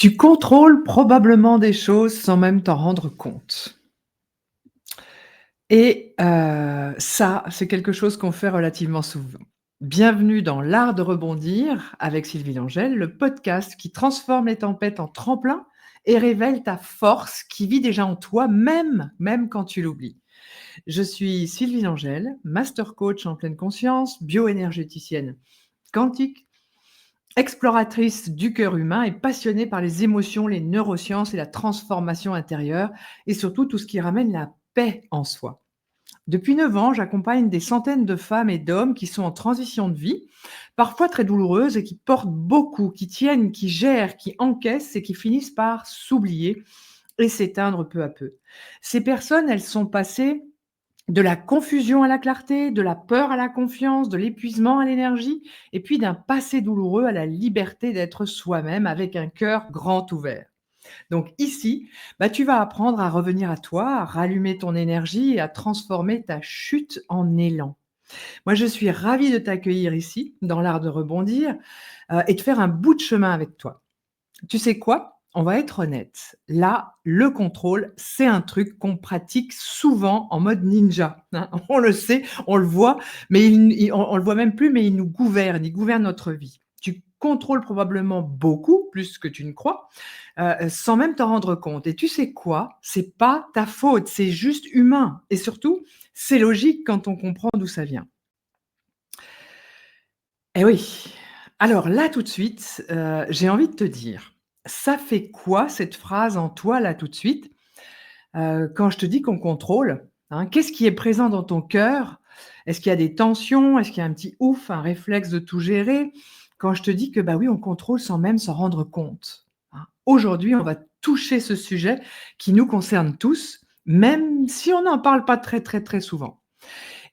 Tu contrôles probablement des choses sans même t'en rendre compte et ça, c'est quelque chose qu'on fait relativement souvent. Bienvenue dans l'art de rebondir avec Sylvie Langel, le podcast qui transforme les tempêtes en tremplin et révèle ta force qui vit déjà en toi, même quand tu l'oublies. Je suis Sylvie Langel, master coach en pleine conscience, bioénergéticienne quantique, exploratrice du cœur humain et passionnée par les émotions, les neurosciences et la transformation intérieure et surtout tout ce qui ramène la paix en soi. Depuis 9 ans, j'accompagne des centaines de femmes et d'hommes qui sont en transition de vie, parfois très douloureuse et qui portent beaucoup, qui tiennent, qui gèrent, qui encaissent et qui finissent par s'oublier et s'éteindre peu à peu. Ces personnes, elles sont passées de la confusion à la clarté, de la peur à la confiance, de l'épuisement à l'énergie, et puis d'un passé douloureux à la liberté d'être soi-même avec un cœur grand ouvert. Donc ici, tu vas apprendre à revenir à toi, à rallumer ton énergie et à transformer ta chute en élan. Moi, je suis ravie de t'accueillir ici, dans l'art de rebondir, et de faire un bout de chemin avec toi. Tu sais quoi? On va être honnête. Là, le contrôle, c'est un truc qu'on pratique souvent en mode ninja, hein. On le sait, on le voit, mais on le voit même plus, mais il gouverne notre vie. Tu contrôles probablement beaucoup, plus que tu ne crois, sans même t'en rendre compte. Et tu sais quoi? C'est pas ta faute, c'est juste humain et surtout, c'est logique quand on comprend d'où ça vient. Eh oui. Alors là, tout de suite, j'ai envie de te dire, ça fait quoi cette phrase en toi, là, tout de suite? Quand je te dis qu'on contrôle, hein, qu'est-ce qui est présent dans ton cœur? Est-ce qu'il y a des tensions? Est-ce qu'il y a un petit ouf, un réflexe de tout gérer? Quand je te dis que, bah oui, on contrôle sans même s'en rendre compte, hein. Aujourd'hui, on va toucher ce sujet qui nous concerne tous, même si on n'en parle pas très, très, très souvent.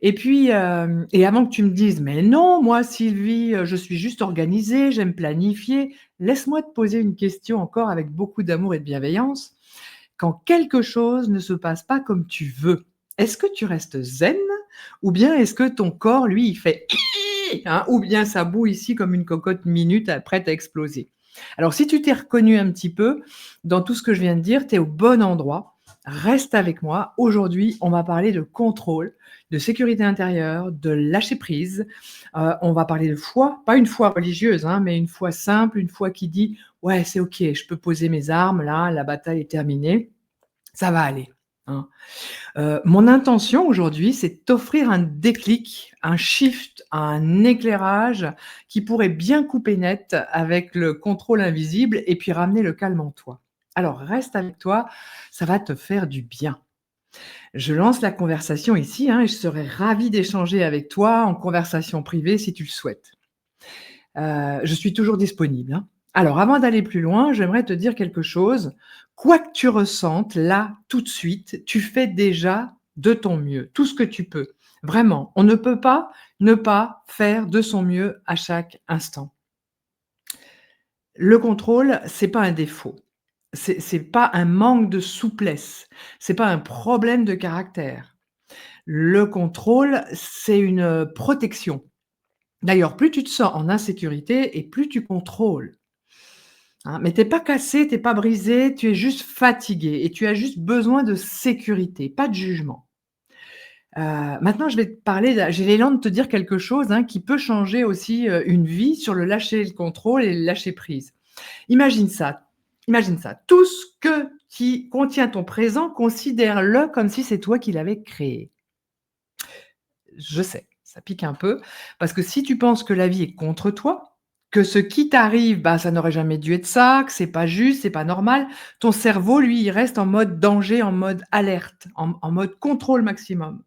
Et puis, et avant que tu me dises: «Mais non, moi Sylvie, je suis juste organisée, j'aime planifier». Laisse-moi te poser une question encore avec beaucoup d'amour et de bienveillance. Quand quelque chose ne se passe pas comme tu veux, est-ce que tu restes zen ou bien est-ce que ton corps, lui, il fait hein, ou bien ça bout ici comme une cocotte minute, prête à exploser? Alors si tu t'es reconnu un petit peu dans tout ce que je viens de dire, tu es au bon endroit. Reste avec moi. Aujourd'hui, on va parler de contrôle, de sécurité intérieure, de lâcher prise. On va parler de foi, pas une foi religieuse, hein, mais une foi simple, une foi qui dit: «Ouais, c'est OK, je peux poser mes armes là, la bataille est terminée, ça va aller», hein. Mon intention aujourd'hui, c'est de t'offrir un déclic, un shift, un éclairage qui pourrait bien couper net avec le contrôle invisible et puis ramener le calme en toi. Alors reste avec toi, ça va te faire du bien. Je lance la conversation ici, hein, et je serais ravie d'échanger avec toi en conversation privée si tu le souhaites. Je suis toujours disponible, hein. Alors avant d'aller plus loin, j'aimerais te dire quelque chose. Quoi que tu ressentes là, tout de suite, tu fais déjà de ton mieux, tout ce que tu peux. Vraiment, on ne peut pas ne pas faire de son mieux à chaque instant. Le contrôle, c'est pas un défaut, c'est pas un manque de souplesse, c'est pas un problème de caractère. Le contrôle, c'est une protection. D'ailleurs, plus tu te sens en insécurité et plus tu contrôles. Hein, mais tu es pas cassé, tu es pas brisé, tu es juste fatigué et tu as juste besoin de sécurité, pas de jugement. Maintenant je vais te parler j'ai l'élan de te dire quelque chose, hein, qui peut changer aussi, une vie sur le lâcher le contrôle et le lâcher prise. Imagine ça, imagine ça, tout ce qui contient ton présent, considère-le comme si c'est toi qui l'avais créé. Je sais, ça pique un peu, parce que si tu penses que la vie est contre toi, que ce qui t'arrive, ça n'aurait jamais dû être ça, que c'est pas juste, c'est pas normal, ton cerveau, lui, il reste en mode danger, en mode alerte, en mode contrôle maximum.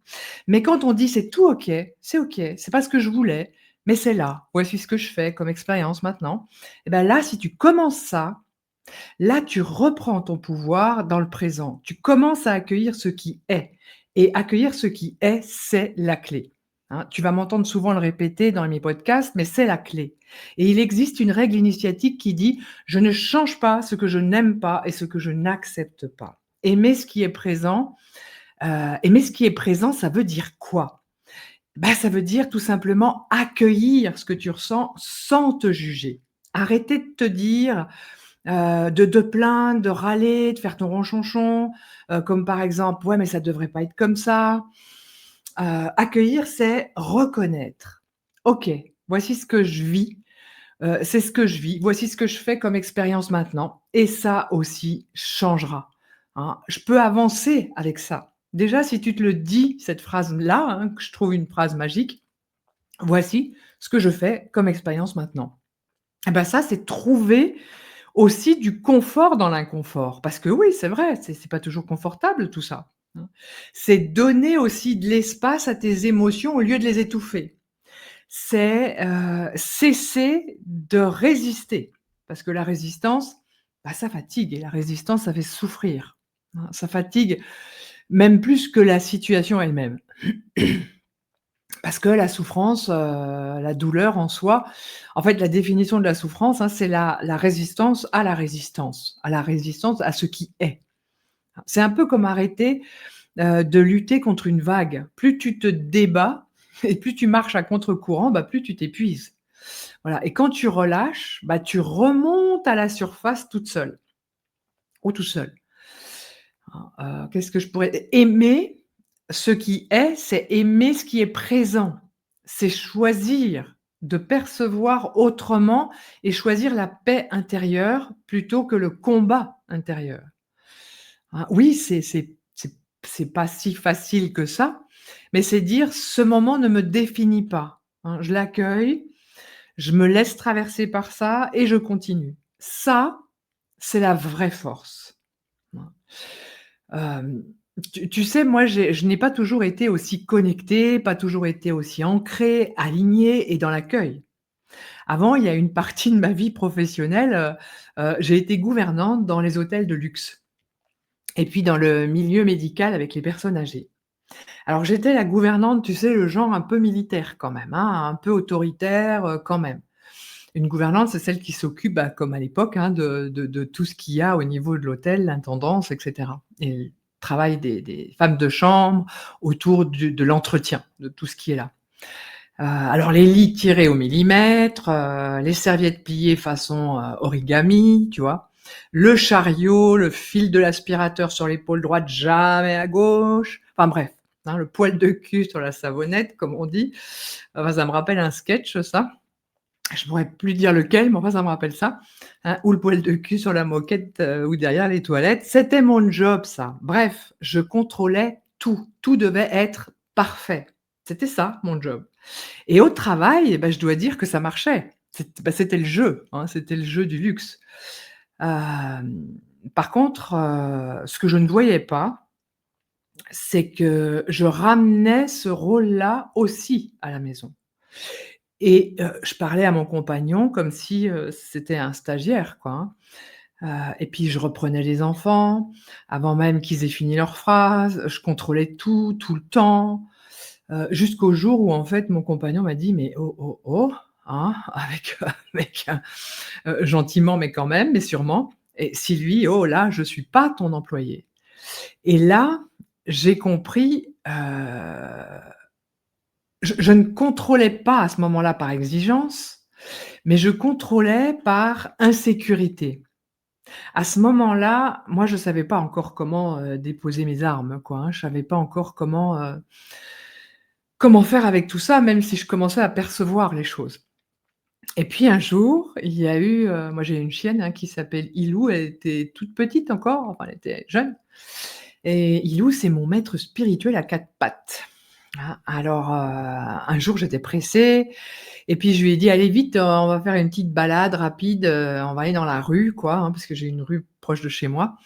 Mais quand on dit: c'est OK, c'est pas ce que je voulais, mais c'est là, voici ce que je fais comme expérience maintenant», et là, si tu commences ça, là, tu reprends ton pouvoir dans le présent. Tu commences à accueillir ce qui est et accueillir ce qui est, c'est la clé, hein. Tu vas m'entendre souvent le répéter dans mes podcasts, mais c'est la clé et il existe une règle initiatique qui dit: «Je ne change pas ce que je n'aime pas et ce que je n'accepte pas». Aimer ce qui est présent, ça veut dire quoi? Ça veut dire tout simplement accueillir ce que tu ressens sans te juger. Arrêter de te dire: de te plaindre, de râler, de faire ton ronchonchon, comme par exemple: «Ouais, mais ça devrait pas être comme ça». Accueillir, c'est reconnaître. OK, voici ce que je vis, c'est ce que je vis, voici ce que je fais comme expérience maintenant et ça aussi changera, hein. Je peux avancer avec ça. Déjà, si tu te le dis, cette phrase-là, hein, que je trouve une phrase magique: «Voici ce que je fais comme expérience maintenant». Et bah, ça, c'est trouver aussi du confort dans l'inconfort. Parce que oui, c'est vrai, c'est pas toujours confortable tout ça, hein. C'est donner aussi de l'espace à tes émotions au lieu de les étouffer. C'est, cesser de résister. Parce que la résistance, bah, ça fatigue et la résistance, ça fait souffrir, hein. Ça fatigue même plus que la situation elle-même. Parce que la souffrance, la douleur en soi en fait, la définition de la souffrance, hein, c'est la résistance à la résistance, à la résistance à ce qui est. C'est un peu comme arrêter, de lutter contre une vague. Plus tu te débats et plus tu marches à contre-courant, bah, plus tu t'épuises. Voilà et quand tu relâches, bah, tu remontes à la surface toute seule ou tout seul. Hein, qu'est-ce que je pourrais aimer ce qui est, c'est aimer ce qui est présent. C'est choisir de percevoir autrement et choisir la paix intérieure plutôt que le combat intérieur. Hein, oui, c'est pas si facile que ça, mais c'est dire: «Ce moment ne me définit pas, hein, je l'accueille, je me laisse traverser par ça et je continue». Ça, c'est la vraie force. Hein. Hem, tu sais, moi, je n'ai pas toujours été aussi connectée, pas toujours été aussi ancrée, alignée et dans l'accueil. Avant, il y a une partie de ma vie professionnelle, j'ai été gouvernante dans les hôtels de luxe et puis dans le milieu médical avec les personnes âgées. Alors j'étais la gouvernante, tu sais, le genre un peu militaire quand même, hein, un peu autoritaire, quand même. Une gouvernante, c'est celle qui s'occupe, bah, comme à l'époque, hein, de tout ce qu'il y a au niveau de l'hôtel, l'intendance et cetera et le travail des femmes de chambre autour de l'entretien, de tout ce qui est là. Alors les lits tirés au millimètre, les serviettes pliées façon, origami, tu vois? Le chariot, le fil de l'aspirateur sur l'épaule droite, jamais à gauche. Enfin bref, hein, le poil de cul sur la savonnette, comme on dit. Enfin, ça me rappelle un sketch ça. Je pourrais plus dire lequel, mais enfin ça me rappelle ça, hein, ou le poil de cul sur la moquette, ou derrière les toilettes. C'était mon job ça. Bref, je contrôlais tout. Tout devait être parfait. C'était ça mon job et au travail, eh bah, je dois dire que ça marchait. C'était le jeu, hein, c'était le jeu du luxe. Hem, Par contre, ce que je ne voyais pas, c'est que je ramenais ce rôle-là aussi à la maison. Et je parlais à mon compagnon comme si, c'était un stagiaire, quoi, hein. Et puis je reprenais les enfants avant même qu'ils aient fini leur phrase, je contrôlais tout, tout le temps, jusqu'au jour où en fait mon compagnon m'a dit: «Mais oh, oh, oh!» hein, avec un gentiment mais quand même, mais sûrement et Sylvie, oh là, je suis pas ton employé. Et là, j'ai compris, je ne contrôlais pas à ce moment-là par exigence, mais je contrôlais par insécurité. À ce moment-là, moi, je savais pas encore comment, déposer mes armes, quoi, hein. Je savais pas encore comment faire avec tout ça, même si je commençais à percevoir les choses. Et puis un jour, il y a eu, moi j'ai une chienne, hein, qui s'appelle Ilou, elle était toute petite encore, enfin elle était jeune et Ilou, c'est mon maître spirituel à 4 pattes. Ah, alors, un jour j'étais pressée et puis je lui ai dit: «Allez vite, on va faire une petite balade rapide, on va aller dans la rue quoi», hein, parce que j'ai une rue proche de chez moi.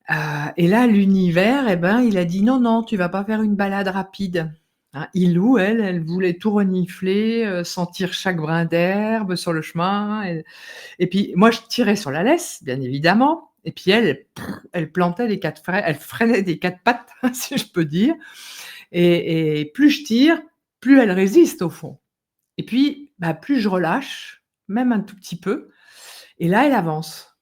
Heu et là l'univers et ben, il a dit: «Non, non, tu vas pas faire une balade rapide». Hein, Ilou, elle voulait tout renifler, sentir chaque brin d'herbe sur le chemin et puis moi je tirais sur la laisse, bien évidemment et puis elle, elle plantait les 4 frei elle freinait des 4 pattes, si je peux dire et plus je tire, plus elle résiste au fond et puis, bah, plus je relâche, même un tout petit peu et là elle avance.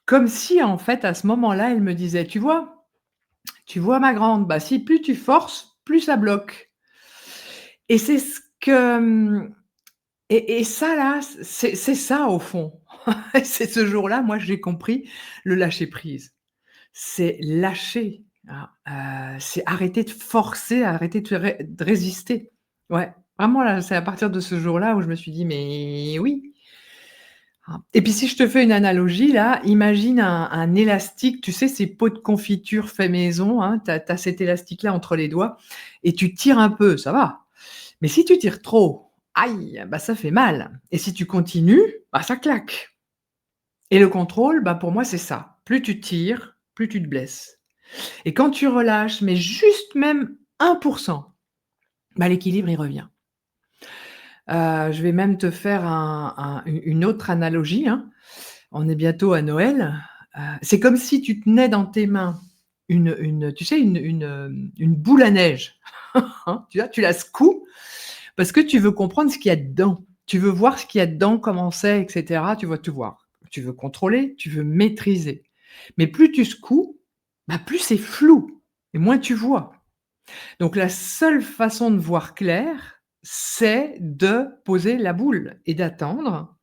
Comme si en fait à ce moment-là, elle me disait: Tu vois ma grande? Bah, si plus tu forces, plus ça bloque» et c'est ce que, Et ça là, c'est ça au fond. C'est ce jour-là, moi, j'ai compris le lâcher prise. C'est lâcher, hein, c'est arrêter de forcer, arrêter de résister. Ouais, vraiment là, c'est à partir de ce jour-là où je me suis dit: «Mais oui». Ah et puis si je te fais une analogie là, imagine un élastique, tu sais ces pots de confiture fait maison, hein, tu as cet élastique-là entre les doigts et tu tires un peu, ça va. Mais si tu tires trop, aïe, bah ça fait mal et si tu continues, bah ça claque et le contrôle, bah pour moi c'est ça. Plus tu tires, plus tu te blesses et quand tu relâches, mais juste même 1%, bah l'équilibre il revient. Je vais même te faire une autre analogie, hein. On est bientôt à Noël, c'est comme si tu tenais dans tes mains une tu sais une boule à neige, hein, tu vois? Tu la secoues parce que tu veux comprendre ce qu'il y a dedans. Tu veux voir ce qu'il y a dedans, comment c'est et cetera, tu veux tout voir. Tu veux contrôler, tu veux maîtriser. Mais plus tu secoues, bah, plus c'est flou et moins tu vois. Donc la seule façon de voir clair, c'est de poser la boule et d'attendre,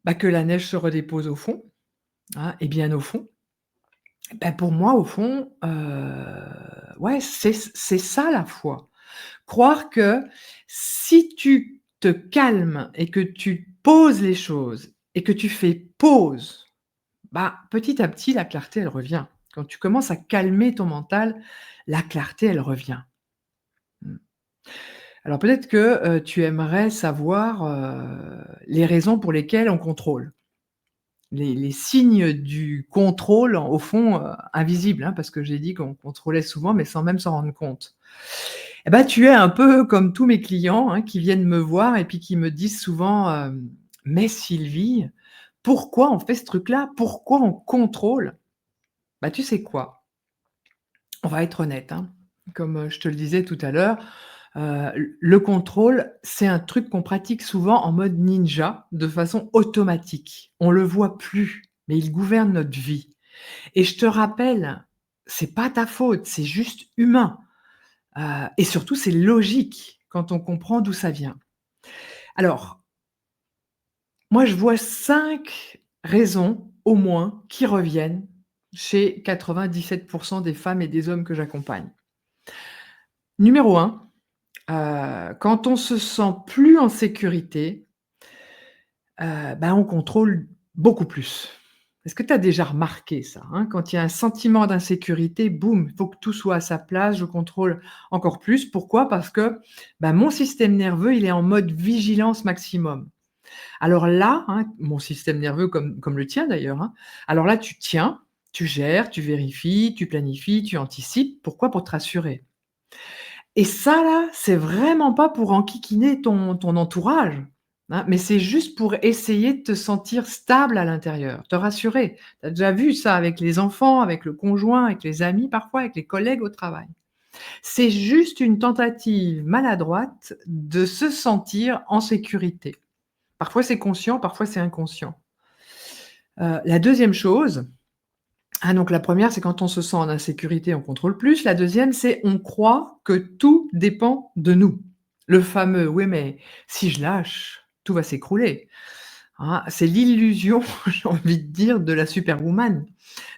bah, que la neige se redépose au fond, hein et bien au fond. Bah, pour moi, au fond, ouais, c'est ça la foi. Croire que si tu te calmes et que tu poses les choses et que tu fais pause, bah, petit à petit, la clarté, elle revient. Quand tu commences à calmer ton mental, la clarté, elle revient. Mmh. Alors peut-être que, tu aimerais savoir, les raisons pour lesquelles on contrôle. Les signes du contrôle, au fond, invisibles, hein, parce que j'ai dit qu'on contrôlait souvent, mais sans même s'en rendre compte. Et bah, tu es un peu comme tous mes clients, hein, qui viennent me voir et puis qui me disent souvent, «Mais Sylvie, pourquoi on fait ce truc-là? Pourquoi on contrôle?» Bah, tu sais quoi? On va être honnête, hein. Comme, je te le disais tout à l'heure, le contrôle, c'est un truc qu'on pratique souvent en mode ninja, de façon automatique. On le voit plus, mais il gouverne notre vie et je te rappelle, c'est pas ta faute, c'est juste humain, et surtout c'est logique quand on comprend d'où ça vient. Alors, moi je vois 5 raisons au moins qui reviennent chez 97 des femmes et des hommes que j'accompagne. Numéro 1, quand on se sent plus en sécurité, bah, on contrôle beaucoup plus. Est-ce que tu as déjà remarqué ça, hein? Quand il y a un sentiment d'insécurité, boum, il faut que tout soit à sa place, je contrôle encore plus. Pourquoi? Parce que, bah, mon système nerveux, il est en mode vigilance maximum. Alors là, hein, mon système nerveux comme le tien d'ailleurs, hein, alors là, tu tiens, tu gères, tu vérifies, tu planifies, tu anticipes. Pourquoi? Pour te rassurer. Et ça là, c'est vraiment pas pour enquiquiner ton entourage, hein, mais c'est juste pour essayer de te sentir stable à l'intérieur, te rassurer. Tu as déjà vu ça avec les enfants, avec le conjoint, avec les amis parfois, avec les collègues au travail. C'est juste une tentative maladroite de se sentir en sécurité. Parfois c'est conscient, parfois c'est inconscient. La deuxième chose, ah donc la première, c'est quand on se sent en insécurité, on contrôle plus. La deuxième, c'est on croit que tout dépend de nous. Le fameux: «Oui, mais si je lâche, tout va s'écrouler». Hein, c'est l'illusion, j'ai envie de dire, de la superwoman.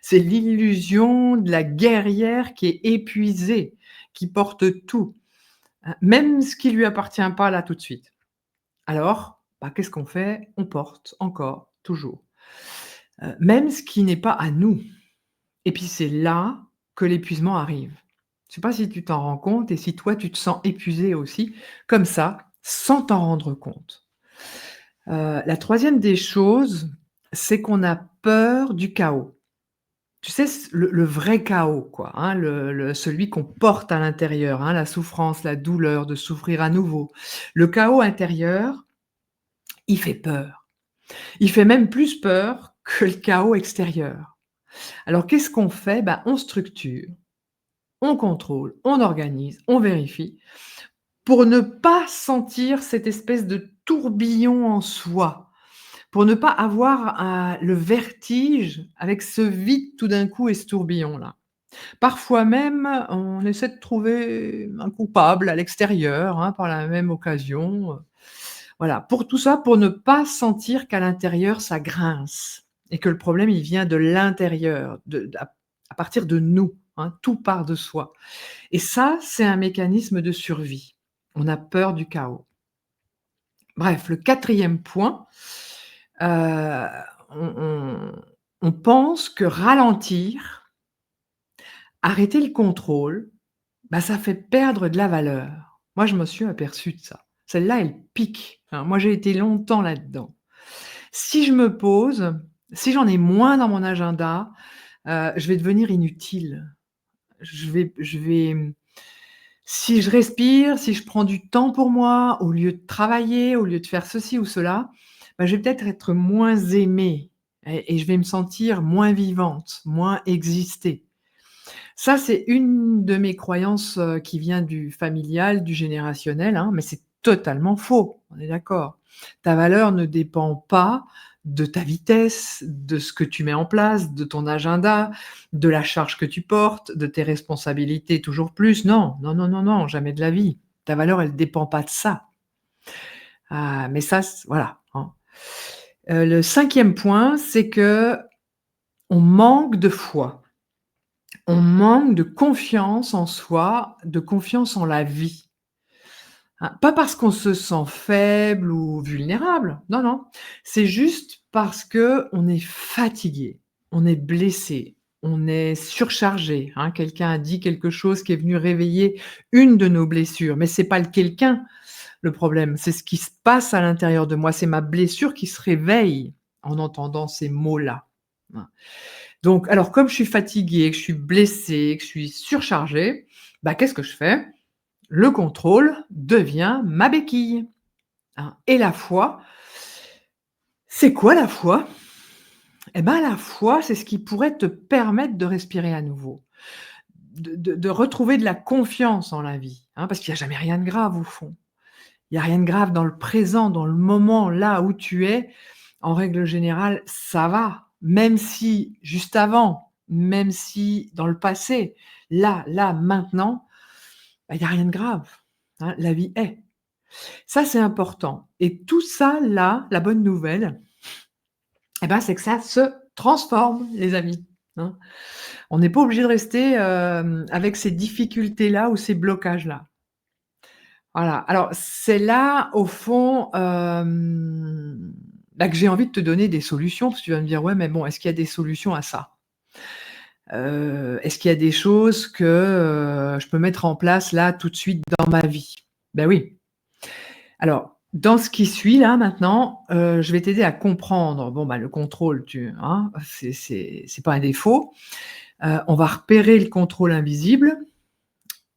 C'est l'illusion de la guerrière qui est épuisée, qui porte tout, hein, même ce qui lui appartient pas là tout de suite. Alors, bah, qu'est-ce qu'on fait? On porte encore, toujours, même ce qui n'est pas à nous. Et puis c'est là que l'épuisement arrive. Je sais pas si tu t'en rends compte et si toi tu te sens épuisé aussi, comme ça, sans t'en rendre compte. La troisième des choses, c'est qu'on a peur du chaos. Tu sais, le vrai chaos quoi, hein, le celui qu'on porte à l'intérieur, hein, la souffrance, la douleur de souffrir à nouveau. Le chaos intérieur, il fait peur. Il fait même plus peur que le chaos extérieur. Alors qu'est-ce qu'on fait? Bah, on structure. On contrôle, on organise, on vérifie, pour ne pas sentir cette espèce de tourbillon en soi, pour ne pas avoir le vertige avec ce vide tout d'un coup et ce tourbillon-là. Parfois même, on essaie de trouver un coupable à l'extérieur, hein, par la même occasion, Voilà, pour tout ça, pour ne pas sentir qu'à l'intérieur ça grince et que le problème il vient de l'intérieur, de à partir de nous, hein, tout part de soi et ça, c'est un mécanisme de survie. On a peur du chaos. Bref, le quatrième point, heu, on on pense que ralentir, arrêter le contrôle, bah, ça fait perdre de la valeur. Moi, je me suis aperçue de ça. Celle-là, elle pique. Enfin, moi, j'ai été longtemps là-dedans. Si je me pose, si j'en ai moins dans mon agenda, je vais devenir inutile. Je vais si je respire, si je prends du temps pour moi, au lieu de travailler, au lieu de faire ceci ou cela, bah, je vais peut-être être moins aimée et je vais me sentir moins vivante, moins exister. Ça, c'est une de mes croyances, qui vient du familial, du générationnel, hein, mais c'est totalement faux, on est d'accord. Ta valeur ne dépend pas de ta vitesse, de ce que tu mets en place, de ton agenda, de la charge que tu portes, de tes responsabilités toujours plus. Non, non, non, non, non, jamais de la vie. Ta valeur, elle dépend pas de ça. Ah, mais ça, voilà, hein. Le cinquième point, c'est que on manque de foi. On manque de confiance en soi, de confiance en la vie. Hein, pas parce qu'on se sent faible ou vulnérable, non, non. C'est juste parce qu'on est fatigué, on est blessé, on est surchargé, hein. Quelqu'un a dit quelque chose qui est venu réveiller une de nos blessures, mais c'est pas le quelqu'un le problème, c'est ce qui se passe à l'intérieur de moi, c'est ma blessure qui se réveille en entendant ces mots-là. Hein. Donc alors comme je suis fatiguée, que je suis blessée, que je suis surchargée, bah, qu'est-ce que je fais? Le contrôle devient ma béquille, hein et la foi, c'est quoi la foi? Eh ben, la foi, c'est ce qui pourrait te permettre de respirer à nouveau, de retrouver de la confiance en la vie, hein, parce qu'il y a jamais rien de grave au fond. Il y a rien de grave dans le présent, dans le moment, là où tu es. En règle générale, ça va, même si juste avant, même si dans le passé, là, maintenant, bah, il y a rien de grave, hein, la vie est. Ça, c'est important et tout ça là, la bonne nouvelle, et ben, c'est que ça se transforme les amis, hein. On n'est pas obligé de rester, avec ces difficultés-là ou ces blocages-là. Voilà, alors c'est là au fond, bah, que j'ai envie de te donner des solutions parce que tu vas me dire: «Ouais, mais bon, est-ce qu'il y a des solutions à ça?» Est-ce qu'il y a des choses que, je peux mettre en place là, tout de suite dans ma vie? Ben oui. Alors, dans ce qui suit là maintenant, je vais t'aider à comprendre. Bon, bah, le contrôle, c'est pas un défaut. On va repérer le contrôle invisible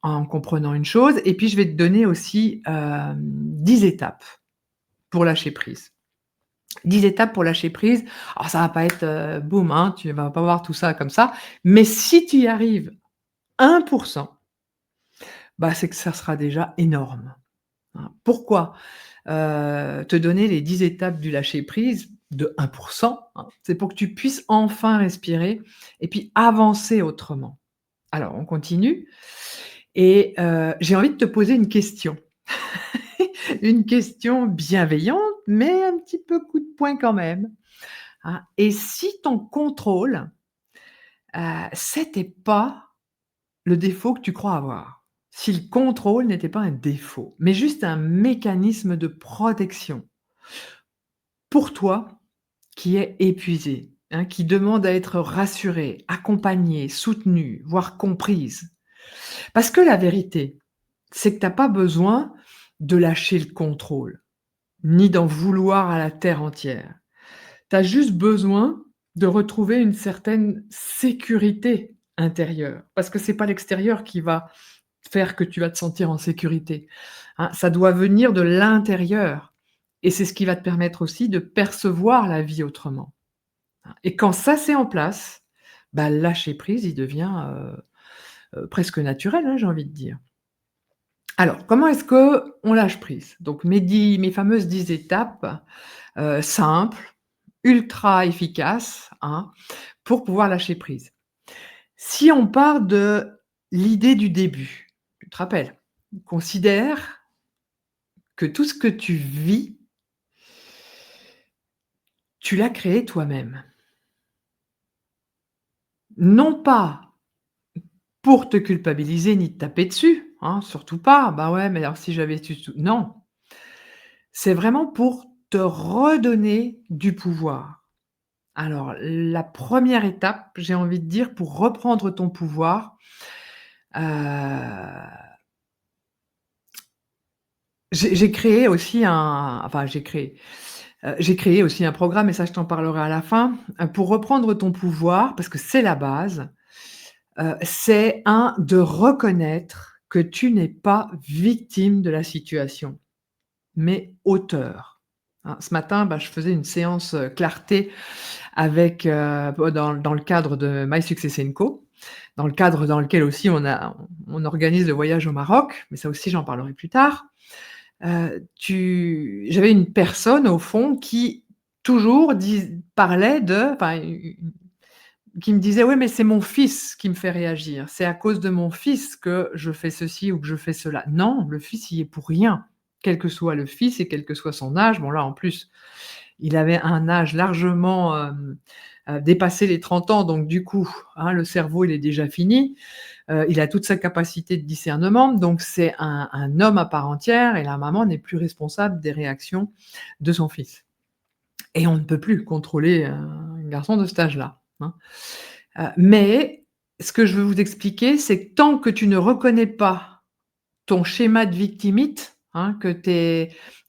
en comprenant une chose et puis je vais te donner aussi, 10 étapes pour lâcher prise. 10 étapes pour lâcher prise. Alors ça va pas être, boum, hein, tu vas pas voir tout ça comme ça, mais si tu y arrives 1 bah, c'est que ça sera déjà énorme, hein. Pourquoi? Te donner les 10 étapes du lâcher prise de 1 hein, c'est pour que tu puisses enfin respirer et puis avancer autrement. Alors on continue et j'ai envie de te poser une question. Une question bienveillante, mais un petit peu coup de poing quand même, hein. Et si ton contrôle, c'était pas le défaut que tu crois avoir? Si le contrôle n'était pas un défaut, mais juste un mécanisme de protection pour toi qui est épuisé, hein, qui demande à être rassurée, accompagnée, soutenue, voire comprise. Parce que la vérité, c'est que tu as pas besoin de lâcher le contrôle, ni d'en vouloir à la terre entière. Tu as juste besoin de retrouver une certaine sécurité intérieure, parce que c'est pas l'extérieur qui va faire que tu vas te sentir en sécurité, hein. Ça doit venir de l'intérieur et c'est ce qui va te permettre aussi de percevoir la vie autrement, hein et quand ça c'est en place, bah, le lâcher prise, il devient, presque naturel, hein, j'ai envie de dire. Alors, comment est-ce qu'on lâche prise? Donc mes fameuses 10 étapes, simples, ultra efficaces, hein, pour pouvoir lâcher prise. Si on part de l'idée du début, tu te rappelles? Considère que tout ce que tu vis Tu l'as créé toi-même. Non pas pour te culpabiliser ni te taper dessus, hein, surtout pas. Bah, ouais, mais alors si j'avais su tout non, c'est vraiment pour te redonner du pouvoir. Alors la première étape, j'ai envie de dire, pour reprendre ton pouvoir, heu, j'ai créé aussi j'ai créé aussi un programme et ça je t'en parlerai à la fin, pour reprendre ton pouvoir parce que c'est la base, c'est de reconnaître que tu n'es pas victime de la situation, mais auteur. Hein, ce matin, bah, je faisais une séance, clarté avec, dans le cadre de My Success & Co, dans le cadre dans lequel aussi on organise le voyage au Maroc, mais ça aussi j'en parlerai plus tard. Tu J'avais une personne au fond qui toujours parlait de enfin, qui me disait: «Oui, mais c'est mon fils qui me fait réagir. C'est à cause de mon fils que je fais ceci ou que je fais cela». Non, le fils y est pour rien, quel que soit le fils et quel que soit son âge. Bon là, en plus, il avait un âge largement, dépassé les 30 ans, donc du coup, hein, le cerveau, il est déjà fini. Il a toute sa capacité de discernement, donc c'est un homme à part entière et la maman n'est plus responsable des réactions de son fils et on ne peut plus contrôler un garçon de cet âge-là, hein. Mais ce que je veux vous expliquer, c'est que tant que tu ne reconnais pas ton schéma de victimite, hein,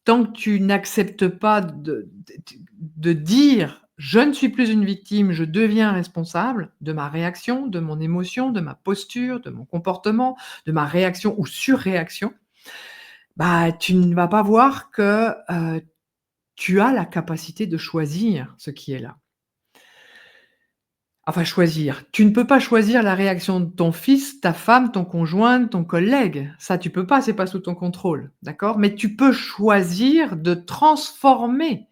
tant que tu n'acceptes pas de dire: «Je ne suis plus une victime, je deviens responsable de ma réaction, de mon émotion, de ma posture, de mon comportement, de ma réaction ou surréaction», bah, tu ne vas pas voir que, tu as la capacité de choisir ce qui est là. Enfin choisir, tu ne peux pas choisir la réaction de ton fils, ta femme, ton conjoint, ton collègue. Ça, tu peux pas, c'est pas sous ton contrôle, d'accord? Mais tu peux choisir de transformer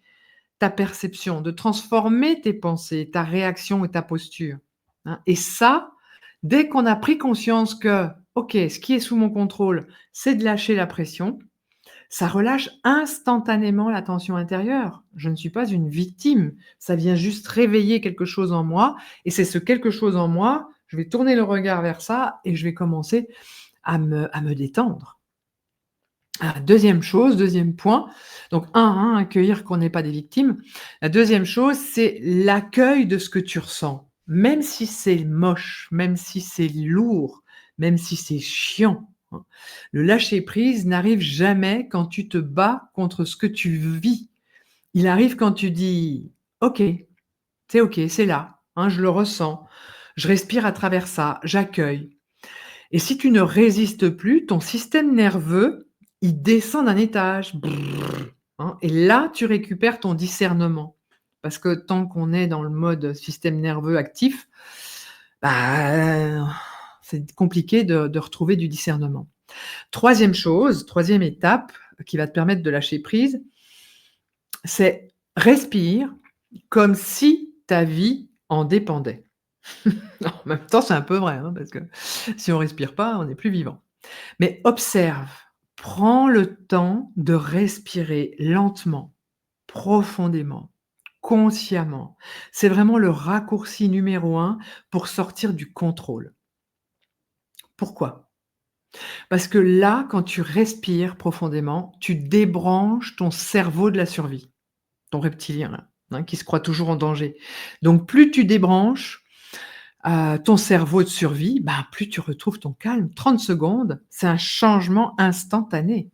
ta perception, de transformer tes pensées, ta réaction et ta posture, hein, et ça, dès qu'on a pris conscience que: «OK, ce qui est sous mon contrôle, c'est de lâcher la pression», ça relâche instantanément la tension intérieure. Je ne suis pas une victime, ça vient juste réveiller quelque chose en moi et c'est ce quelque chose en moi, je vais tourner le regard vers ça et je vais commencer à me détendre. 2e chose, 2e point, donc hein, accueillir qu'on n'est pas des victimes. La deuxième chose, c'est l'accueil de ce que tu ressens. Même si c'est moche, même si c'est lourd, même si c'est chiant, hein. Le lâcher prise n'arrive jamais quand tu te bats contre ce que tu vis. Il arrive quand tu dis: OK, c'est là, hein, je le ressens, je respire à travers ça, j'accueille». Et si tu ne résistes plus, ton système nerveux, il descend d'un étage, brrr, hein, et là, tu récupères ton discernement. Parce que tant qu'on est dans le mode système nerveux actif, bah, c'est compliqué de retrouver du discernement. Troisième chose, troisième étape qui va te permettre de lâcher prise, c'est respire comme si ta vie en dépendait. En même temps, c'est un peu vrai, hein, parce que si on respire pas, on n'est plus vivant. Mais observe, prends le temps de respirer lentement, profondément, consciemment. C'est vraiment le raccourci numéro un pour sortir du contrôle. Pourquoi? Parce que là, quand tu respires profondément, tu débranches ton cerveau de la survie, ton reptilien là, hein, qui se croit toujours en danger. Donc plus tu débranches, ton cerveau de survie, bah, plus tu retrouves ton calme. 30 secondes, c'est un changement instantané.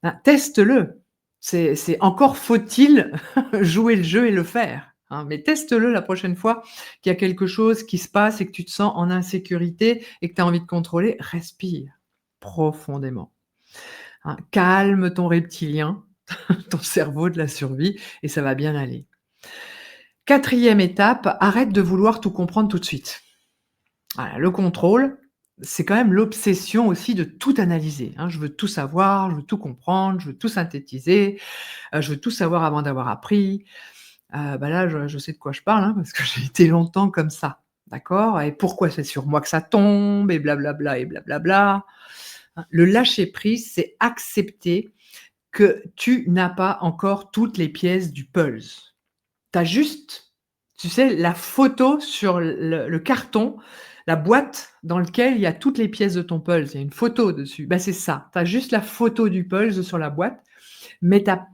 Hein, teste-le. C'est encore faut-il jouer le jeu et le faire, hein, mais teste-le la prochaine fois qu'il y a quelque chose qui se passe et que tu te sens en insécurité et que tu as envie de contrôler, respire profondément, hein. Calme ton reptilien, ton cerveau de la survie et ça va bien aller. 4e étape, arrête de vouloir tout comprendre tout de suite. Voilà, le contrôle, c'est quand même l'obsession aussi de tout analyser, hein. Je veux tout savoir, je veux tout comprendre, je veux tout synthétiser, je veux tout savoir avant d'avoir appris. Bah, là, je sais de quoi je parle, hein, parce que j'ai été longtemps comme ça, d'accord? Et pourquoi c'est sur moi que ça tombe et blablabla et blablabla. Hein, le lâcher prise, c'est accepter que tu n'as pas encore toutes les pièces du puzzle. Tu as juste, tu sais, la photo sur le carton, la boîte dans lequel il y a toutes les pièces de ton puzzle. Il y a une photo dessus. Bah, c'est ça. Tu as juste la photo du puzzle sur la boîte, mais tu as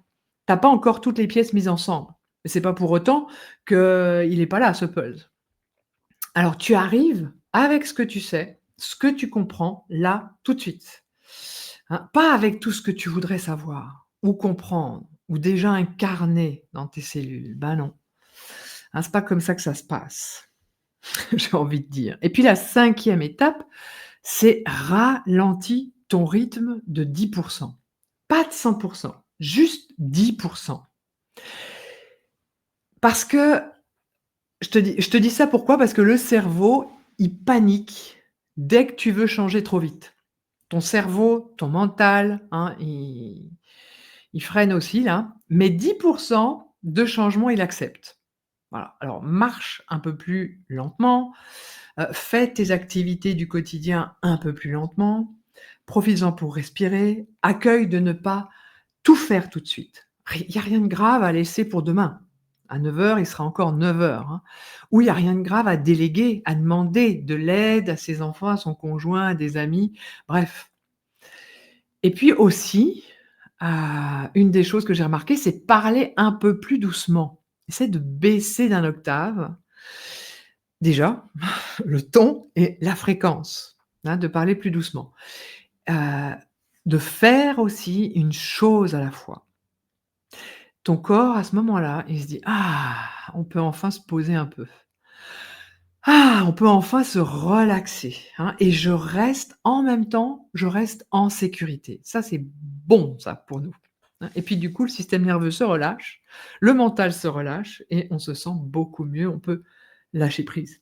pas encore toutes les pièces mises ensemble. Mais c'est pas pour autant qu'il est pas là, ce puzzle. Alors tu arrives avec ce que tu sais, ce que tu comprends, là, tout de suite. Hein, pas avec tout ce que tu voudrais savoir ou comprendre ou déjà incarner dans tes cellules. Ben non. Hein, c'est pas comme ça que ça se passe, j'ai envie de dire. Et puis la 5e étape, c'est ralentis ton rythme de 10. Pas de 100, juste 10. Parce que je te dis ça pourquoi? Parce que le cerveau, il panique dès que tu veux changer trop vite. Ton cerveau, ton mental, hein, il freine aussi là, mais 10 de changement, il accepte. Voilà, alors marche un peu plus lentement, fais tes activités du quotidien un peu plus lentement, profites-en pour respirer, accueille de ne pas tout faire tout de suite. Il y a rien de grave à laisser pour demain. À 9 heures, il sera encore 9 heures, hein. Ou il y a rien de grave à déléguer, à demander de l'aide à ses enfants, à son conjoint, à des amis, bref. Et puis aussi, une des choses que j'ai remarquées, c'est parler un peu plus doucement. Essaie de baisser d'un octave, déjà, le ton et la fréquence, hein, de parler plus doucement. Heu, de faire aussi une chose à la fois. Ton corps, à ce moment-là, il se dit: «Ah, on peut enfin se poser un peu. Ah, on peut enfin se relaxer, hein, et je reste en même temps, je reste en sécurité». Ça, c'est bon ça pour nous, hein, et puis du coup, le système nerveux se relâche, le mental se relâche et on se sent beaucoup mieux, on peut lâcher prise.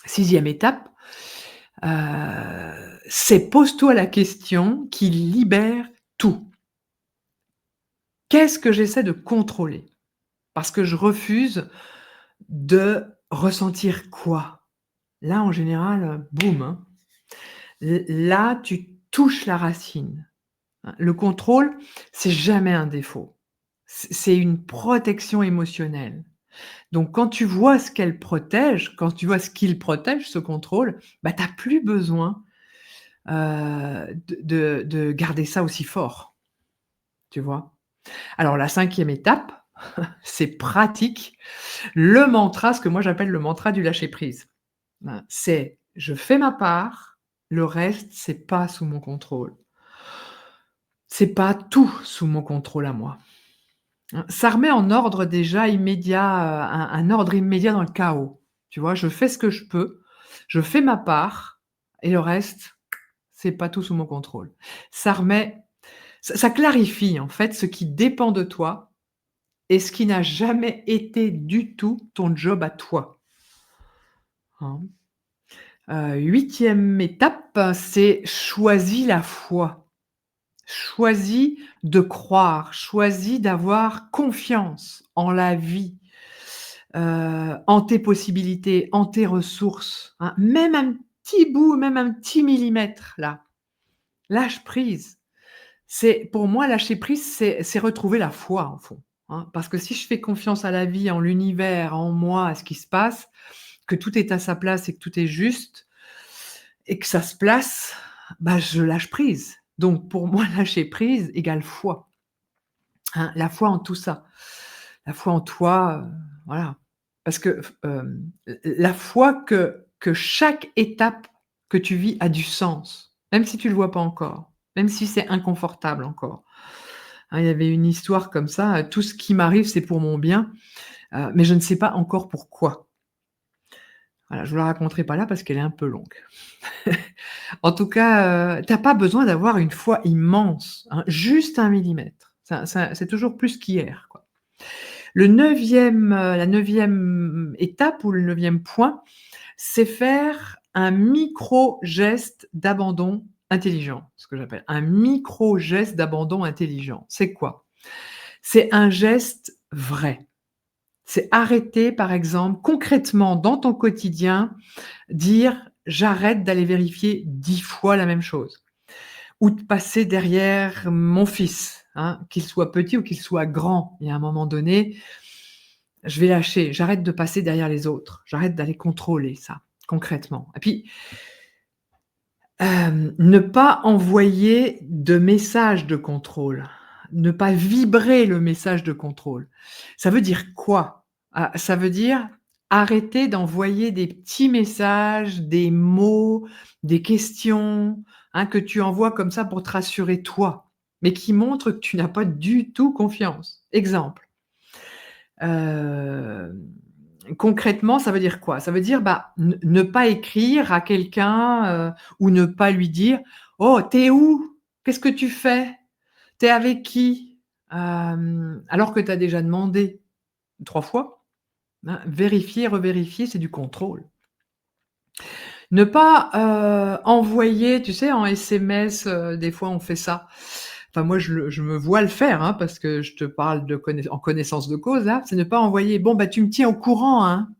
6e étape, c'est pose-toi la question qui libère tout. Qu'est-ce que j'essaie de contrôler? Parce que je refuse de ressentir quoi? Là, en général, boum, hein. Là, tu touches la racine, hein. Le contrôle, c'est jamais un défaut. C'est une protection émotionnelle. Donc quand tu vois ce qu'elle protège, quand tu vois ce qu'il protège, ce contrôle, bah, tu as plus besoin, de garder ça aussi fort, tu vois? Alors la 5e étape, c'est pratique, le mantra, ce que moi j'appelle le mantra du lâcher prise. Hein, c'est: «Je fais ma part, le reste, c'est pas sous mon contrôle. C'est pas tout sous mon contrôle à moi». Hein, ça remet en ordre déjà immédiat, un ordre immédiat dans le chaos. Tu vois? Je fais ce que je peux, je fais ma part et le reste, c'est pas tout sous mon contrôle. Ça remet ça clarifie en fait ce qui dépend de toi et ce qui n'a jamais été du tout ton job à toi, hein. 8e étape, c'est choisis la foi. Choisis de croire, choisis d'avoir confiance en la vie, en tes possibilités, en tes ressources, hein. Même un petit bout, même un petit millimètre là, lâche prise. C'est pour moi lâcher prise, c'est retrouver la foi en fond, hein. Parce que si je fais confiance à la vie, en l'univers, en moi, à ce qui se passe, que tout est à sa place et que tout est juste et que ça se place, bah, je lâche prise. Donc pour moi, lâcher prise égale foi, hein, la foi en tout ça. La foi en toi, voilà. Parce que la foi que chaque étape que tu vis a du sens, même si tu le vois pas encore, même si c'est inconfortable encore. Hein, il y avait une histoire comme ça, «Tout ce qui m'arrive, c'est pour mon bien, mais je ne sais pas encore pourquoi». Voilà, je vous la raconterai pas là parce qu'elle est un peu longue. En tout cas, tu pas besoin d'avoir une foi immense, hein, juste 1 millimètre. Ça c'est toujours plus qu'hier, quoi. La 9e étape ou le 9e point, c'est faire un micro geste d'abandon intelligent, ce que j'appelle un micro geste d'abandon intelligent. C'est quoi? C'est un geste vrai. C'est arrêter, par exemple, concrètement dans ton quotidien, dire: «J'arrête d'aller vérifier 10 fois la même chose» ou de passer derrière mon fils, hein, qu'il soit petit ou qu'il soit grand. Il y a un moment donné, je vais lâcher, j'arrête de passer derrière les autres, j'arrête d'aller contrôler ça, concrètement. Et puis, ne pas envoyer de message de contrôle, ne pas vibrer le message de contrôle. Ça veut dire quoi? Ça veut dire arrêter d'envoyer des petits messages, des mots, des questions, hein, que tu envoies comme ça pour te rassurer toi, mais qui montrent que tu n'as pas du tout confiance. Exemple, hem, concrètement, ça veut dire quoi? Ça veut dire, bah, ne pas écrire à quelqu'un, ou ne pas lui dire: «Oh, tu es où? Qu'est-ce que tu fais? Tu es avec qui?» Alors que tu as déjà demandé 3 fois, hein. Vérifier, revérifier, c'est du contrôle. Ne pas, envoyer, tu sais, en SMS, des fois on fait ça. Enfin moi je me vois le faire, hein, parce que je te parle de en connaissance de cause là, c'est ne pas envoyer: «Bon bah tu me tiens au courant, hein».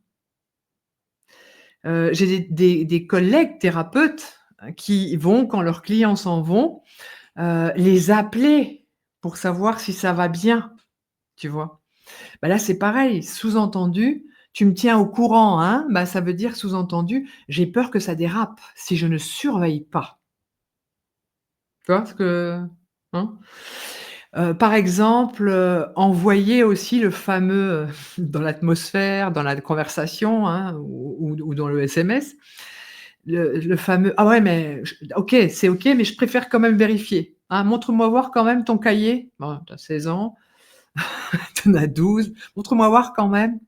J'ai des collègues thérapeutes, qui vont quand leurs clients s'en vont, les appeler pour savoir si ça va bien, tu vois? Bah, là, c'est pareil, sous-entendu: «Tu me tiens au courant, hein?» Bah, ça veut dire sous-entendu: «J'ai peur que ça dérape si je ne surveille pas». Tu vois ce que hein? Par exemple, envoyer aussi le fameux, dans l'atmosphère, dans la conversation, hein, ou dans le SMS, le fameux: «Ah ouais, mais j OK, c'est OK, mais je préfère quand même vérifier. Hein, montre-moi voir quand même ton cahier». Bon, tu as 16 ans, tu en as 12, montre-moi voir quand même,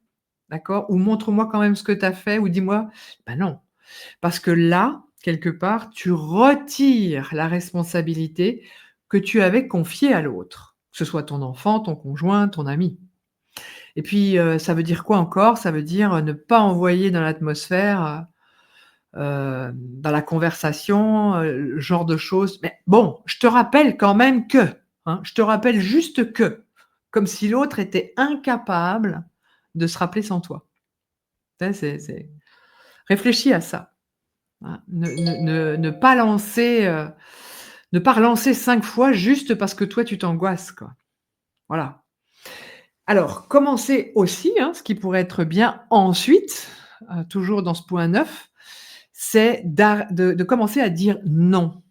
d'accord? Ou montre-moi quand même ce que tu as fait ou dis-moi bah non, parce que là, quelque part, tu retires la responsabilité que tu avais confiée à l'autre, que ce soit ton enfant, ton conjoint, ton ami. Et puis, ça veut dire quoi encore? Ça veut dire, ne pas envoyer dans l'atmosphère, dans la conversation, le genre de choses. Mais bon, je te rappelle quand même que, hein, je te rappelle juste que, comme si l'autre était incapable de se rappeler sans toi. Tu sais, c'est réfléchis à ça, hein. Ne pas lancer, ne pas relancer 5 fois juste parce que toi tu t'angoisses, quoi. Voilà. Alors, commencer aussi, hein, ce qui pourrait être bien ensuite, toujours dans ce point 9, c'est de commencer à dire non.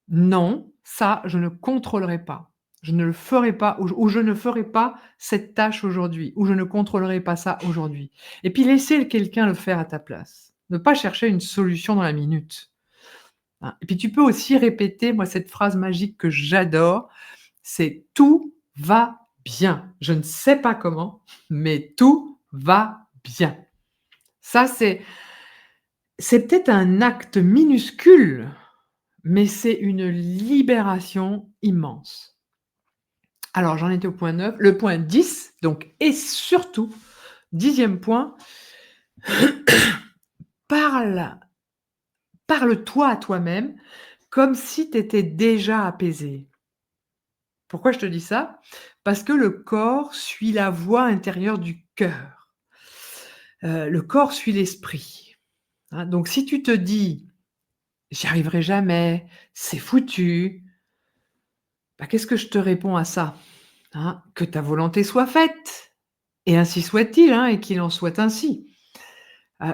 Non, ça, je ne contrôlerai pas. Je ne le ferai pas ou je ne ferai pas cette tâche aujourd'hui ou je ne contrôlerai pas ça aujourd'hui. Et puis laisser quelqu'un le faire à ta place. Ne pas chercher une solution dans la minute, hein. Et puis tu peux aussi répéter, moi, cette phrase magique que j'adore, c'est: «Tout va bien. Je ne sais pas comment, mais tout va bien». Ça, c'est peut-être un acte minuscule, mais c'est une libération immense. Alors j'en étais au point 9, le point 10 donc et surtout, 10e point, parle parle-toi à toi-même comme si tu étais déjà apaisé. Pourquoi je te dis ça? Parce que le corps suit la voix intérieure du cœur. Le corps suit l'esprit, hein, donc si tu te dis: «J'y arriverai jamais, c'est foutu», bah, qu'est-ce que je te réponds à ça? Hein, que ta volonté soit faite et ainsi soit-il, hein, et qu'il en soit ainsi.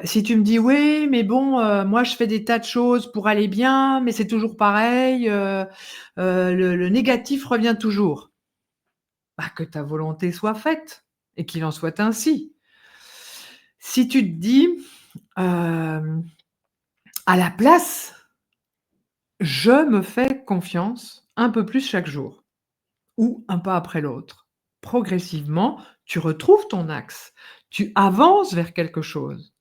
Si tu me dis: «Oui, mais bon, moi je fais des tas de choses pour aller bien, mais c'est toujours pareil, le négatif revient toujours». Bah, que ta volonté soit faite et qu'il en soit ainsi. Si tu te dis, hem: «À la place, je me fais confiance un peu plus chaque jour ou un pas après l'autre». Progressivement, tu retrouves ton axe, tu avances vers quelque chose.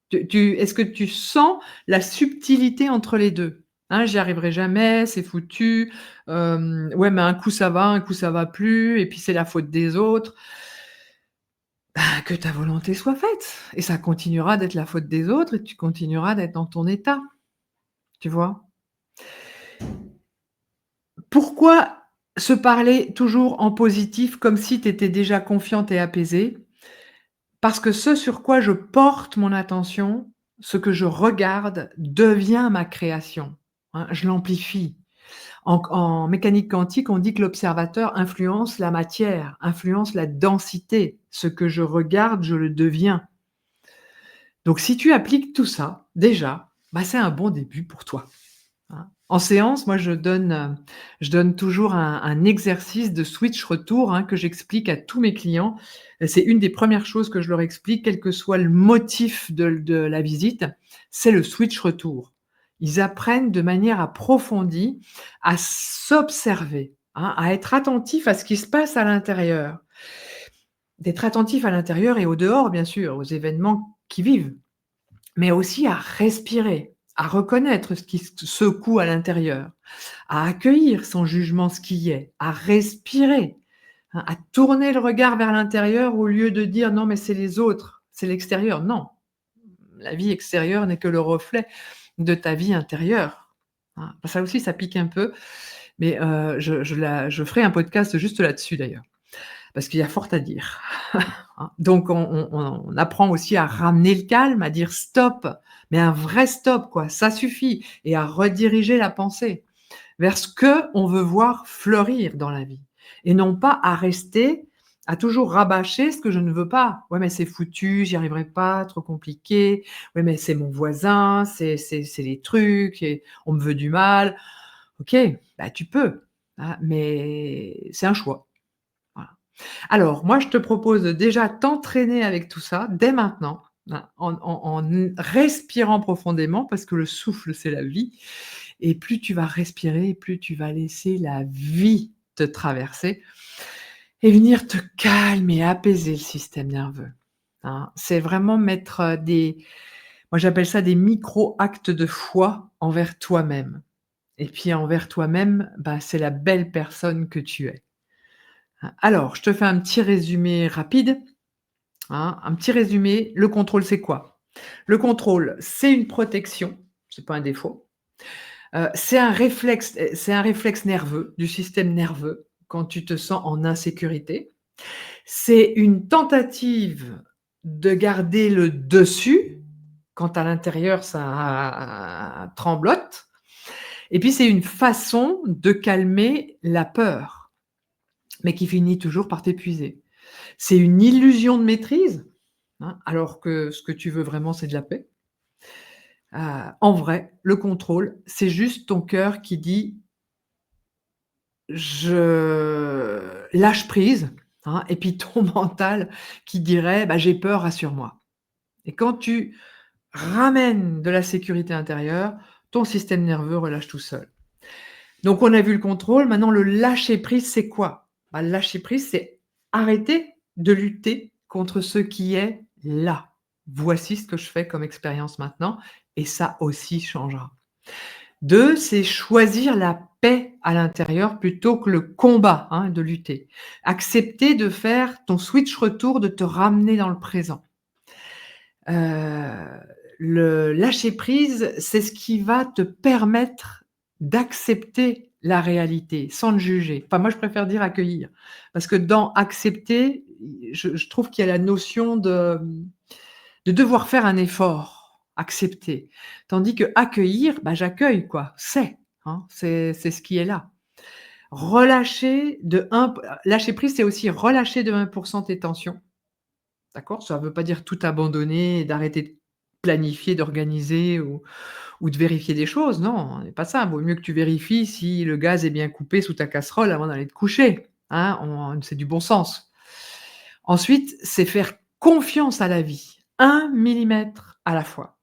Tu est-ce que tu sens la subtilité entre les 2? Hein, «J'y arriverai jamais, c'est foutu, ouais, mais un coup ça va, un coup ça va plus et puis c'est la faute des autres». Bah, que ta volonté soit faite et ça continuera d'être la faute des autres et tu continueras d'être dans ton état, tu vois? Pourquoi se parler toujours en positif comme si tu étais déjà confiante et apaisée? Parce que ce sur quoi je porte mon attention, ce que je regarde devient ma création, hein, je l'amplifie. En mécanique quantique, on dit que l'observateur influence la matière, influence la densité. Ce que je regarde, je le deviens. Donc si tu appliques tout ça, déjà, bah, c'est un bon début pour toi, hein. En séance, moi je donne toujours un exercice de switch retour, hein, que j'explique à tous mes clients. C'est une des premières choses que je leur explique, quel que soit le motif de la visite, c'est le switch retour. Ils apprennent de manière approfondie à s'observer, hein, à être attentifs à ce qui se passe à l'intérieur. D'être attentifs à l'intérieur et au dehors, bien sûr, aux événements qu'ils vivent. Mais aussi à respirer, à reconnaître ce qui se secoue à l'intérieur, à accueillir sans jugement ce qui est, à respirer, hein, à tourner le regard vers l'intérieur au lieu de dire: «Non mais c'est les autres, c'est l'extérieur». Non, la vie extérieure n'est que le reflet de ta vie intérieure, hein. Ça aussi, ça pique un peu, mais je ferai un podcast juste là-dessus d'ailleurs, parce qu'il y a fort à dire. Hein. Donc on apprend aussi à ramener le calme, à dire stop, mais un vrai stop quoi, ça suffit et à rediriger la pensée vers ce qu'on veut voir fleurir dans la vie et non pas à rester, à toujours rabâcher ce que je ne veux pas. «Ouais, mais c'est foutu, j'y arriverai pas, trop compliqué. Ouais, mais c'est mon voisin, c'est les trucs et on me veut du mal». OK, bah, tu peux, hein, mais c'est un choix. Voilà. Alors, moi, je te propose de déjà t'entraîner avec tout ça dès maintenant, hein, en respirant profondément parce que le souffle, c'est la vie et plus tu vas respirer, plus tu vas laisser la vie te traverser et venir te calmer et apaiser le système nerveux, hein. C'est vraiment mettre, des moi, j'appelle ça des micro-actes de foi envers toi-même et puis envers toi-même, bah, c'est la belle personne que tu es. Alors, je te fais un petit résumé rapide, hein, un petit résumé. Le contrôle, c'est quoi? Le contrôle, c'est une protection, c'est pas un défaut. C'est un réflexe nerveux, du système nerveux, quand tu te sens en insécurité. C'est une tentative de garder le dessus, quand à l'intérieur ça tremblote et puis c'est une façon de calmer la peur, mais qui finit toujours par t'épuiser. C'est une illusion de maîtrise, hein, alors que ce que tu veux vraiment, c'est de la paix. En vrai, le contrôle, c'est juste ton cœur qui dit: «Je lâche prise», hein, et puis ton mental qui dirait: «Bah, j'ai peur, rassure-moi». Et quand tu ramènes de la sécurité intérieure, ton système nerveux relâche tout seul. Donc on a vu le contrôle, maintenant le lâcher prise, c'est quoi? Bah, le lâcher prise, c'est arrêter de lutter contre ce qui est là. Voici ce que je fais comme expérience maintenant et ça aussi changera. 2, c'est choisir la paix à l'intérieur plutôt que le combat, hein, de lutter. Accepter de faire ton switch retour, de te ramener dans le présent. Heu, le lâcher prise, c'est ce qui va te permettre d'accepter la réalité sans te juger. Enfin, moi, je préfère dire accueillir parce que dans accepter, je trouve qu'il y a la notion de devoir faire un effort, accepter. Tandis que accueillir, bah, j'accueille quoi, hein, c'est ce qui est là. Relâcher de 1 lâcher prise, c'est aussi relâcher de 1 tes tensions. D'accord? Ça ne veut pas dire tout abandonner et d'arrêter de planifier, d'organiser ou de vérifier des choses. Non, c'est pas ça. Vaut mieux que tu vérifies si le gaz est bien coupé sous ta casserole avant d'aller te coucher, hein, c'est du bon sens. Ensuite, c'est faire confiance à la vie, 1 millimètre à la fois.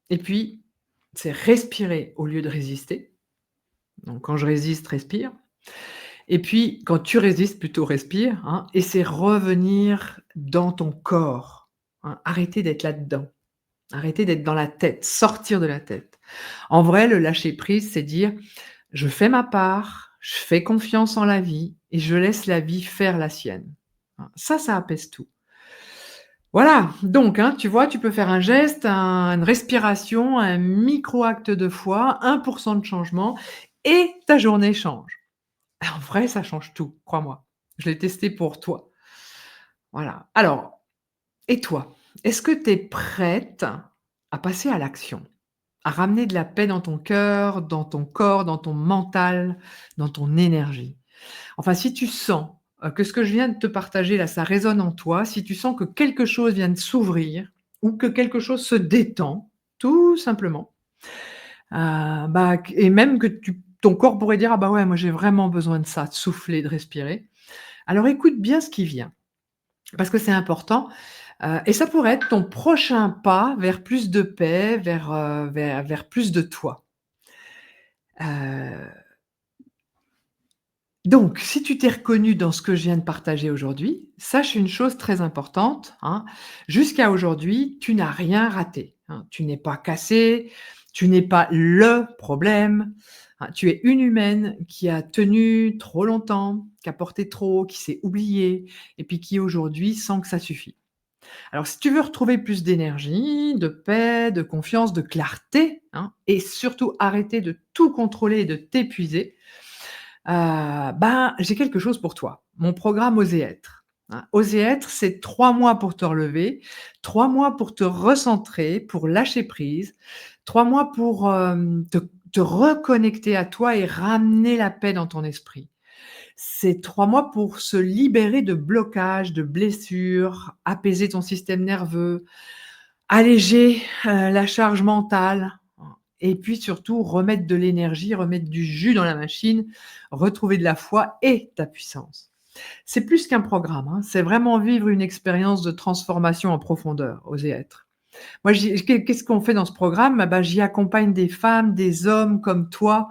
Et puis, c'est respirer au lieu de résister. Donc quand je résiste, respire. Et puis, quand tu résistes, plutôt respire, hein, et c'est revenir dans ton corps, hein. Arrêter d'être là-dedans. Arrêter d'être dans la tête, sortir de la tête. En vrai, le lâcher prise, c'est dire: «Je fais ma part, je fais confiance en la vie et je laisse la vie faire la sienne». Hein, ça apaise tout. Voilà, donc hein, tu vois, tu peux faire un geste, une respiration, un micro acte de foi, 1 de changement et ta journée change. En vrai, ça change tout, crois-moi. Je l'ai testé pour toi. Voilà. Alors et toi? Est-ce que tu es prête à passer à l'action? à ramener de la paix dans ton cœur, dans ton corps, dans ton mental, dans ton énergie. Enfin, si tu sens, que ce que je viens de te partager là, ça résonne en toi, si tu sens que quelque chose vient de s'ouvrir ou que quelque chose se détend, tout simplement, bah q et même que ton corps pourrait dire: «Ah bah ouais, moi j'ai vraiment besoin de ça, de souffler, de respirer». Alors écoute bien ce qui vient, parce que c'est important, et ça pourrait être ton prochain pas vers plus de paix, vers plus de toi. Heu Donc, si tu t'es reconnu dans ce que je viens de partager aujourd'hui, sache une chose très importante, hein, jusqu'à aujourd'hui, tu n'as rien raté, hein. Tu n'es pas cassé, tu n'es pas le problème, hein. Tu es une humaine qui a tenu trop longtemps, qui a porté trop, qui s'est oubliée et puis qui aujourd'hui sent que ça suffit. Alors si tu veux retrouver plus d'énergie, de paix, de confiance, de clarté, hein, et surtout arrêter de tout contrôler et de t'épuiser, ben, j'ai quelque chose pour toi. Mon programme Oser être, hein. Oser être, c'est 3 mois pour te relever, 3 mois pour te recentrer, pour lâcher prise, 3 mois pour, te reconnecter à toi et ramener la paix dans ton esprit. C'est 3 mois pour se libérer de blocages, de blessures, apaiser ton système nerveux, alléger, la charge mentale, et puis surtout remettre de l'énergie, remettre du jus dans la machine, retrouver de la foi et ta puissance. C'est plus qu'un programme, hein, c'est vraiment vivre une expérience de transformation en profondeur, oser être. Moi, qu'est-ce qu'on fait dans ce programme? Ah bah, j'y accompagne des femmes, des hommes comme toi,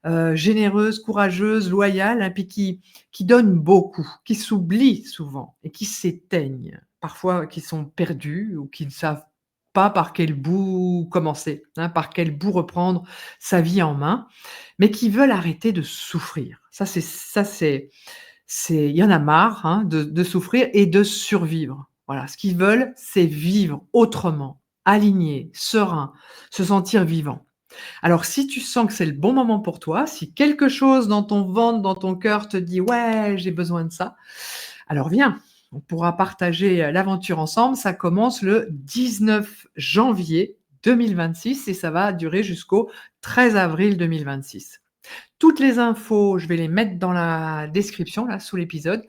généreuses, courageuses, loyales, hein, puis qui donnent beaucoup, qui s'oublient souvent et qui s'éteignent. Parfois qui sont perdus ou qui ne savent pas par quel bout commencer, hein, par quel bout reprendre sa vie en main, mais qui veulent arrêter de souffrir. Ça c'est il y en a marre, hein, de souffrir et de survivre. Voilà, ce qu'ils veulent, c'est vivre autrement, aligné, serein, se sentir vivant. Alors si tu sens que c'est le bon moment pour toi, si quelque chose dans ton ventre, dans ton cœur te dit: «Ouais, j'ai besoin de ça», alors viens, on pourra partager, l'aventure ensemble. Ça commence le 19 janvier 2026 et ça va durer jusqu'au 13 avril 2026. Toutes les infos, je vais les mettre dans la description là, sous l'épisode,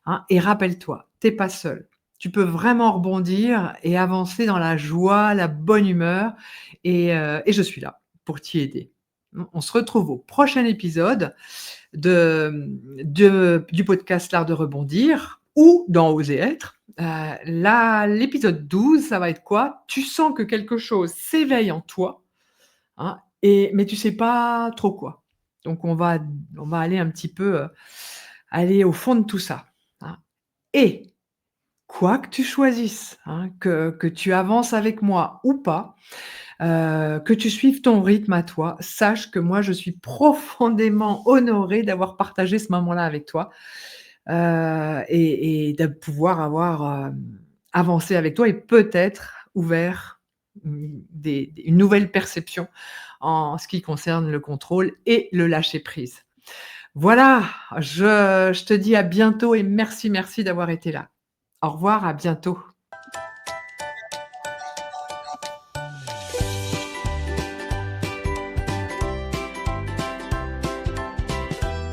hein, et rappelle-toi, tu es pas seul. Tu peux vraiment rebondir et avancer dans la joie, la bonne humeur et je suis là pour t'y aider. On se retrouve au prochain épisode du podcast L'Art de rebondir ou dans Oser être. Là, l'épisode 12, ça va être quoi? Tu sens que quelque chose s'éveille en toi, hein, mais tu sais pas trop quoi. Donc on va aller un petit peu, aller au fond de tout ça, hein, et quoi que tu choisisses, hein, que tu avances avec moi ou pas, que tu suives ton rythme à toi, sache que moi je suis profondément honorée d'avoir partagé ce moment-là avec toi, et de pouvoir avoir, avancé avec toi et peut-être ouvert, une nouvelle perception en ce qui concerne le contrôle et le lâcher prise. Voilà, je te dis à bientôt et merci, merci d'avoir été là. Au revoir, à bientôt.